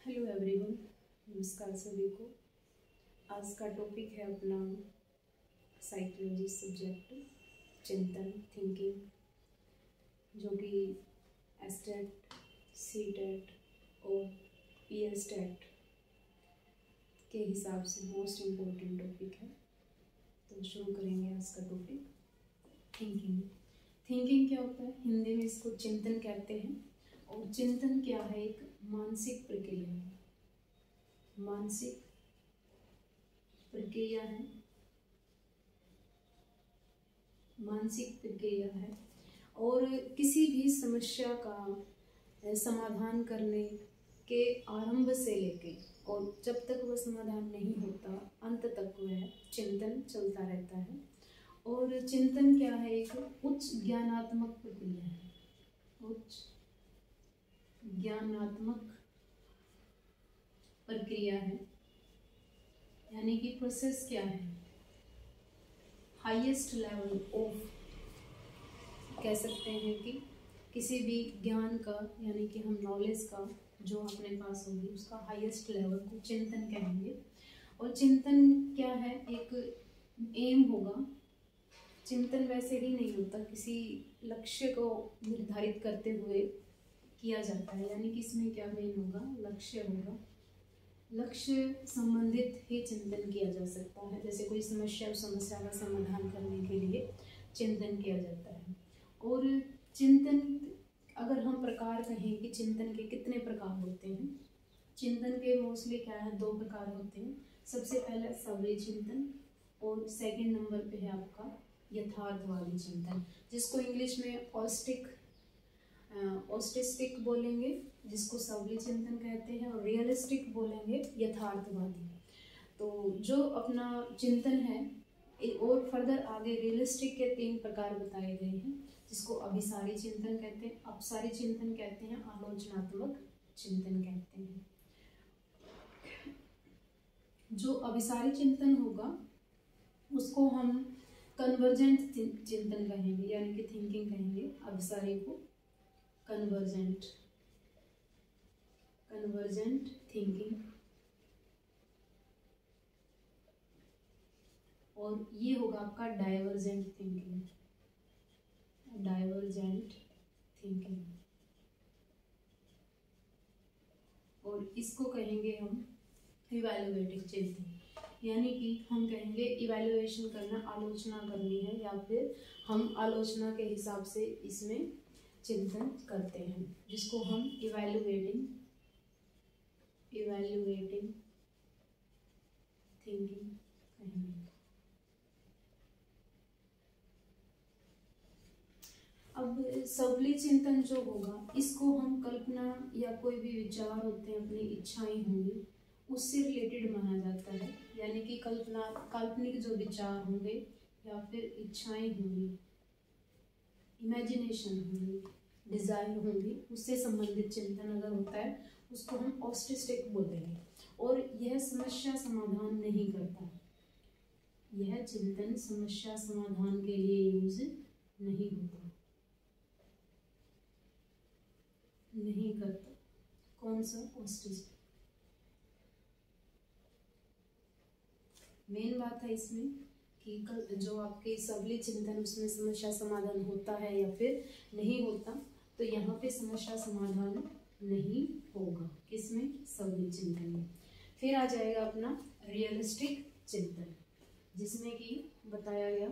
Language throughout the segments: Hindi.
हेलो एवरीवन, नमस्कार सभी को। आज का टॉपिक है अपना साइकोलॉजी सब्जेक्ट चिंतन थिंकिंग, जो कि एस्टेट, सीटेट और पीएस्टेट के हिसाब से मोस्ट इम्पोर्टेंट टॉपिक है। तो शुरू करेंगे आज का टॉपिक थिंकिंग। थिंकिंग क्या होता है? हिंदी में इसको चिंतन कहते हैं। और चिंतन क्या है? एक मानसिक प्रक्रिया है। मानसिक प्रक्रिया है, मानसिक प्रक्रिया है। और किसी भी समस्या का समाधान करने के आरंभ से लेके और जब तक वह समाधान नहीं होता अंत तक वह चिंतन चलता रहता है। और चिंतन क्या है? एक उच्च ज्ञानात्मक प्रक्रिया है। उच्च ज्ञानात्मक प्रक्रिया है, यानी कि प्रोसेस क्या है? हाईएस्ट लेवल ऑफ, कह सकते हैं कि किसी भी ज्ञान का, यानी कि हम नॉलेज का जो अपने पास होगी उसका हाईएस्ट लेवल को चिंतन कहेंगे। और चिंतन क्या है? एक एम होगा। चिंतन वैसे ही नहीं होता, किसी लक्ष्य को निर्धारित करते हुए किया जाता है। यानी कि इसमें क्या मेन होगा? लक्ष्य होगा। लक्ष्य संबंधित ही चिंतन किया जा सकता है। जैसे कोई समस्या, उस समस्या का समाधान करने के लिए चिंतन किया जाता है। और चिंतन, अगर हम प्रकार कहें कि चिंतन के कितने प्रकार होते हैं, चिंतन के मोस्टली क्या है? 2 प्रकार होते हैं। सबसे पहले सवली चिंतन और सेकंड नंबर पे है आपका यथार्थवादी चिंतन, जिसको इंग्लिश में ऑस्टिस्टिक बोलेंगे, जिसको सवली चिंतन कहते हैं, और रियलिस्टिक बोलेंगे यथार्थवादी। तो जो अपना चिंतन है, और फर्दर आगे रियलिस्टिक के 3 प्रकार बताए गए हैं, जिसको अभिसारी चिंतन कहते हैं, अपसारी चिंतन कहते हैं, आलोचनात्मक चिंतन कहते हैं। जो अभिसारी चिंतन होगा उसको हम कन्वर्जेंट चिंतन कहेंगे, यानी कि थिंकिंग कहेंगे। अभिसारी को कन्वर्जेंट थिंकिंग। और ये होगा आपका डाइवर्जेंट थिंकिंग। और इसको कहेंगे हम इवैल्यूएटिव चिंतन, यानी कि हम कहेंगे इवैल्यूएशन करना, आलोचना करनी है, या फिर हम आलोचना के हिसाब से इसमें चिंतन करते हैं, जिसको हम इवैल्यूएटिंग थिंकिंग कहेंगे। अब सबली चिंतन जो होगा, इसको हम कल्पना या कोई भी विचार होते हैं, अपनी इच्छाएं होंगी, उससे रिलेटेड माना जाता है। यानी कि काल्पनिक जो विचार होंगे या फिर इच्छाएं होंगी, इमेजिनेशन होंगी, डिजायर होंगी, उससे संबंधित चिंतन अगर होता है उसको हम ऑस्टिस्टिक बोलेंगे। और यह समस्या समाधान नहीं करता, यह चिंतन समस्या समाधान के लिए यूज नहीं करता। कौन सा? ऑस्टिस्टिक। मेन बात है इसमें कि जो आपके सबली चिंतन, उसमें समस्या समाधान होता है या फिर नहीं होता, तो यहाँ पे समस्या समाधान नहीं होगा। किसमें? सबली चिंतन में। फिर आ जाएगा अपना रियलिस्टिक चिंतन, जिसमें कि बताया गया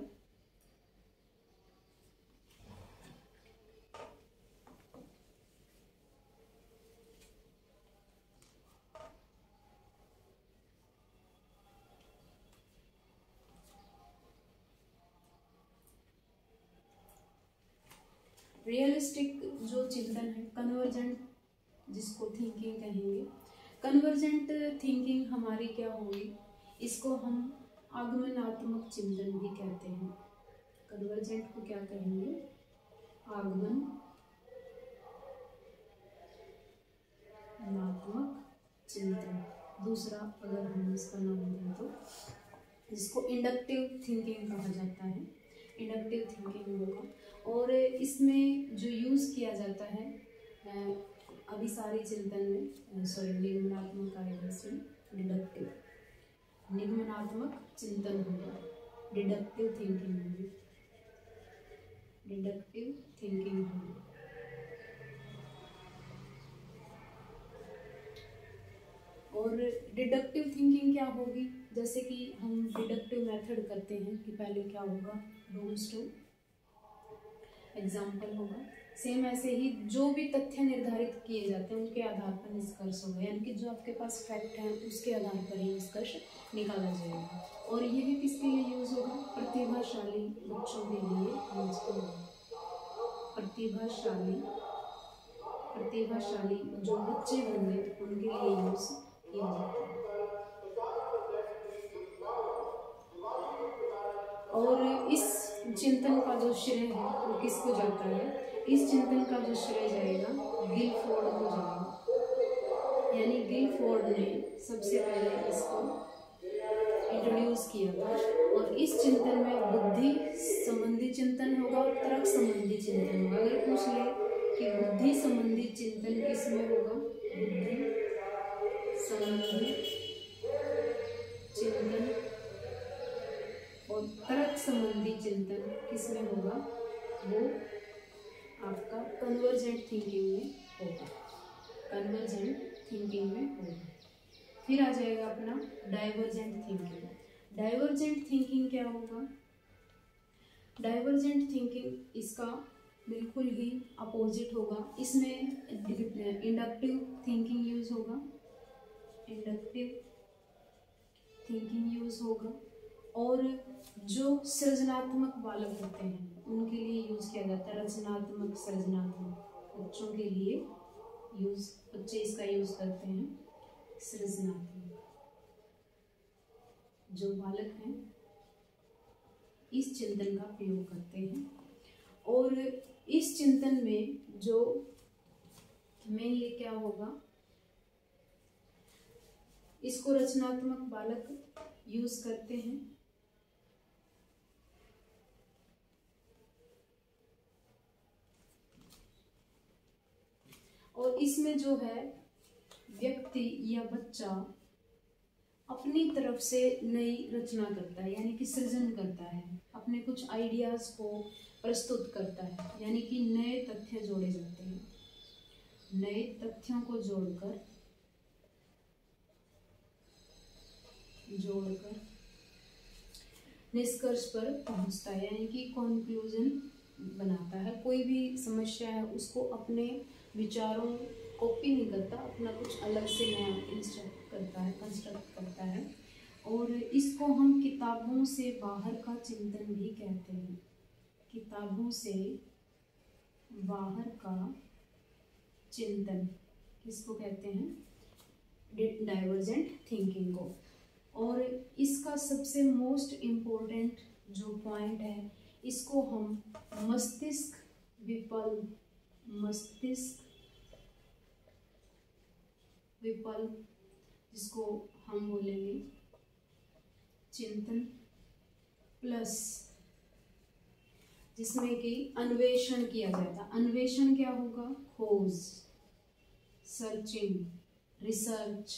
रियलिस्टिक जो चिंतन है, कन्वर्जेंट जिसको थिंकिंग कहेंगे। कन्वर्जेंट थिंकिंग हमारी क्या होगी? इसको हम आगमनात्मक चिंतन भी कहते हैं। कन्वर्जेंट को क्या कहेंगे? आगमनात्मक चिंतन। दूसरा अगर हम इसका नाम दें तो जिसको इंडक्टिव थिंकिंग कहा जाता है, इंडक्टिव थिंकिंग होगा। और इसमें जो यूज़ किया जाता है अभिसारी चिंतन में निगमनात्मक आएगा, इसमें डिडक्टिव, निगमनात्मक चिंतन होगा, डिडक्टिव थिंकिंग होगी, डिडक्टिव थिंकिंग होगी। और डिडक्टिव थिंकिंग क्या होगी, जैसे कि हम डिडक्टिव मेथड करते हैं कि पहले क्या होगा, रूल्स टू एग्जाम्पल होगा, सेम ऐसे ही जो भी तथ्य निर्धारित किए जाते हैं उनके आधार पर निष्कर्ष होगा, यानी कि जो आपके पास फैक्ट है उसके आधार पर ही निष्कर्ष निकाला जाएगा। और यह किसके लिए यूज होगा, प्रतिभाशाली बच्चों के लिए यूज होगा, प्रतिभाशाली जो बच्चे होंगे उनके लिए यूज किया जाता है। और इस चिंतन का जो श्रेय है वो किसको जाता है, इस चिंतन का जो श्रेय जाएगा गिलफोर्ड को जाएगा, यानी गिलफोर्ड ने सबसे पहले इसको इंट्रोड्यूस किया था। और इस चिंतन में बुद्धि संबंधी चिंतन होगा और तर्क संबंधी चिंतन होगा। अगर पूछ ले कि बुद्धि संबंधी चिंतन किसमें होगा, बुद्धि संबंधी चिंतन और तर्क संबंधी चिंतन किसमें होगा, वो आपका कन्वर्जेंट थिंकिंग में होगा, कन्वर्जेंट थिंकिंग में होगा। फिर आ जाएगा अपना डाइवर्जेंट थिंकिंग। डाइवर्जेंट थिंकिंग क्या होगा, डाइवर्जेंट थिंकिंग इसका बिल्कुल ही अपोजिट होगा। इसमें इंडक्टिव थिंकिंग यूज होगा, इंडक्टिव थिंकिंग यूज होगा। और जो सृजनात्मक बालक होते हैं उनके लिए यूज किया जाता है, रचनात्मक सृजनात्मक बच्चों के लिए यूज, बच्चे इसका यूज करते हैं। सृजनात्मक जो बालक हैं इस चिंतन का प्रयोग करते हैं। और इस चिंतन में जो मेनली क्या होगा, इसको रचनात्मक बालक यूज करते हैं। और इसमें जो है व्यक्ति या बच्चा अपनी तरफ से नई रचना करता है, यानी कि सृजन करता है, अपने कुछ आइडियाज को प्रस्तुत करता है, यानी कि नए तथ्य जोड़े जाते हैं, नए तथ्यों को जोड़कर निष्कर्ष पर पहुंचता है, यानी कि कंक्लूजन बनाता है। कोई भी समस्या है उसको अपने विचारों कॉपी नहीं करता, अपना कुछ अलग से नया कंस्ट्रक्ट करता है। और इसको हम किताबों से बाहर का चिंतन भी कहते हैं, किताबों से बाहर का चिंतन किसको कहते हैं, डाइवर्जेंट थिंकिंग को। और इसका सबसे मोस्ट इम्पोर्टेंट जो पॉइंट है, इसको हम मस्तिष्क विपल जिसको हम बोलेंगे चिंतन प्लस, जिसमें कि अन्वेषण किया जाता है। अन्वेषण क्या होगा, खोज, सर्चिंग, रिसर्च,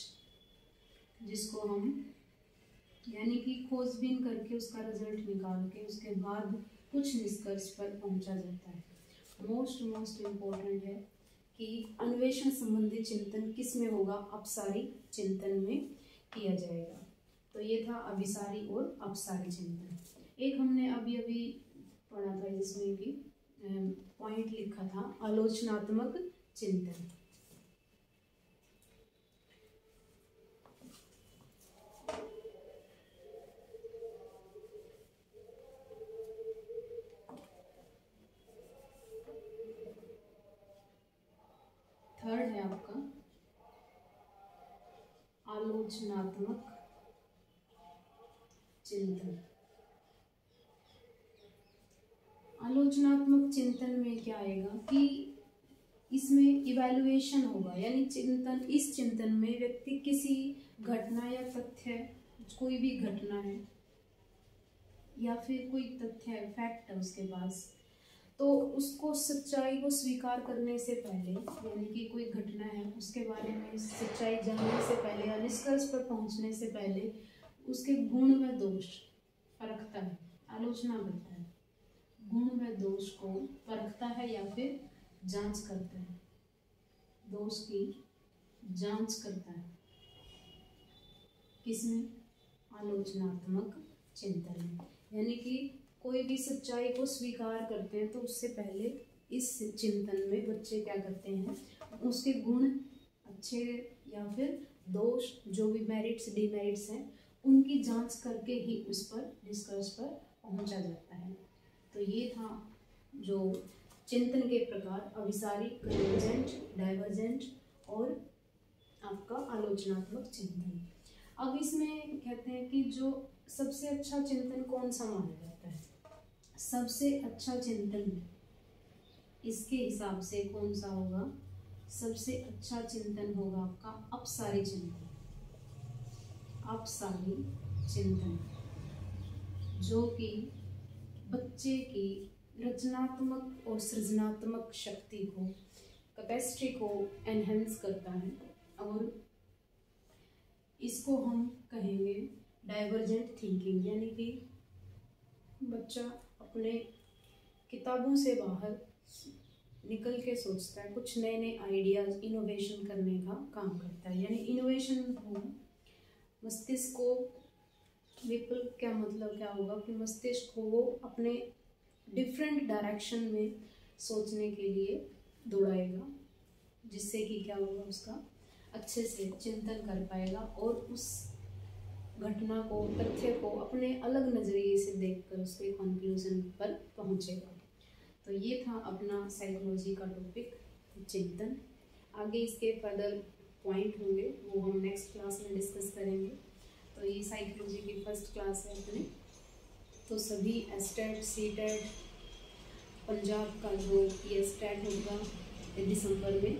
जिसको हम यानी कि खोजबीन करके उसका रिजल्ट निकाल के उसके बाद कुछ निष्कर्ष पर पहुंचा जाता है। मोस्ट इम्पोर्टेंट है कि अन्वेषण संबंधी चिंतन किस में होगा, अपसारी चिंतन में किया जाएगा। तो ये था अभिसारी और अपसारी चिंतन। एक हमने अभी पढ़ा था जिसमें कि पॉइंट लिखा था आलोचनात्मक चिंतन। थर्ड है आपका आलोचनात्मक चिंतन। आलोचनात्मक चिंतन में क्या आएगा कि इसमें इवैल्यूएशन होगा, यानी चिंतन, इस चिंतन में व्यक्ति किसी घटना या तथ्य, कोई भी घटना है या फिर कोई तथ्य है, फैक्ट है उसके पास, तो उसको सच्चाई को स्वीकार करने से पहले, यानी कि कोई घटना है उसके बारे में सच्चाई जानने से पहले या निष्कर्ष पर पहुंचने से पहले उसके गुण व दोष परखता है, आलोचना करता है। गुण व दोष को परखता है या फिर जांच करता है, दोष की जांच करता है। किसमें? आलोचनात्मक चिंतन में। यानी कि कोई भी सच्चाई को स्वीकार करते हैं तो उससे पहले इस चिंतन में बच्चे क्या करते हैं, उसके गुण अच्छे या फिर दोष, जो भी मेरिट्स डिमेरिट्स हैं, उनकी जांच करके ही उस पर निष्कर्ष पर पहुंचा जाता है। तो ये था जो चिंतन के प्रकार, अभिसारिक, कन्वर्जेंट, डाइवर्जेंट और आपका आलोचनात्मक चिंतन। अब इसमें कहते हैं कि जो सबसे अच्छा चिंतन कौन सा माना जाता है? सबसे अच्छा चिंतन इसके हिसाब से कौन सा होगा? सबसे अच्छा चिंतन होगा आपका अपसारी चिंतन। अपसारी चिंतन जो कि बच्चे की रचनात्मक और सृजनात्मक शक्ति को, कैपेसिटी को एनहेंस करता है। और इसको हम कहेंगे डाइवर्जेंट थिंकिंग, यानी कि बच्चा अपने किताबों से बाहर निकल के सोचता है, कुछ नए नए आइडियाज, इनोवेशन करने का काम करता है। यानी इनोवेशन हो, मस्तिष्क को विकल्प, क्या मतलब क्या होगा कि मस्तिष्क को वो अपने डिफरेंट डायरेक्शन में सोचने के लिए दौड़ाएगा, जिससे कि क्या होगा, उसका अच्छे से चिंतन कर पाएगा और उस घटना को, तथ्य को अपने अलग नज़रिए से देखकर उसके कंक्लूजन पर पहुंचेगा। तो ये था अपना साइकोलॉजी का टॉपिक, चिंतन। आगे इसके फर्दर पॉइंट होंगे, वो हम नेक्स्ट क्लास में डिस्कस करेंगे। तो ये साइकोलॉजी की फर्स्ट क्लास है अपने। तो सभी एस्टेट, सीटेट, पंजाब का जो एस्टेट होगा दिसंबर में,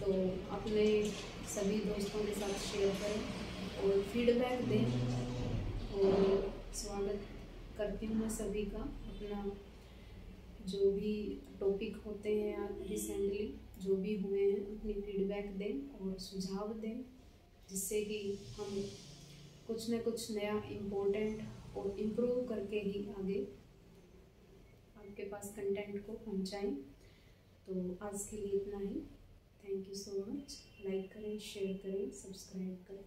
तो अपने सभी दोस्तों के साथ शेयर करें और फीडबैक दें। और स्वागत करती हूँ मैं सभी का। अपना जो भी टॉपिक होते हैं रिसेंटली जो भी हुए हैं, अपनी फीडबैक दें और सुझाव दें, जिससे कि हम कुछ न कुछ नया इम्पोर्टेंट और इम्प्रूव करके ही आगे आपके पास कंटेंट को पहुंचाएं। तो आज के लिए इतना ही। Thank you so much. Like करें, शेयर करें, सब्सक्राइब करें।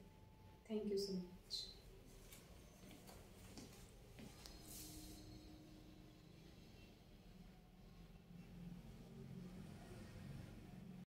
Thank you so much.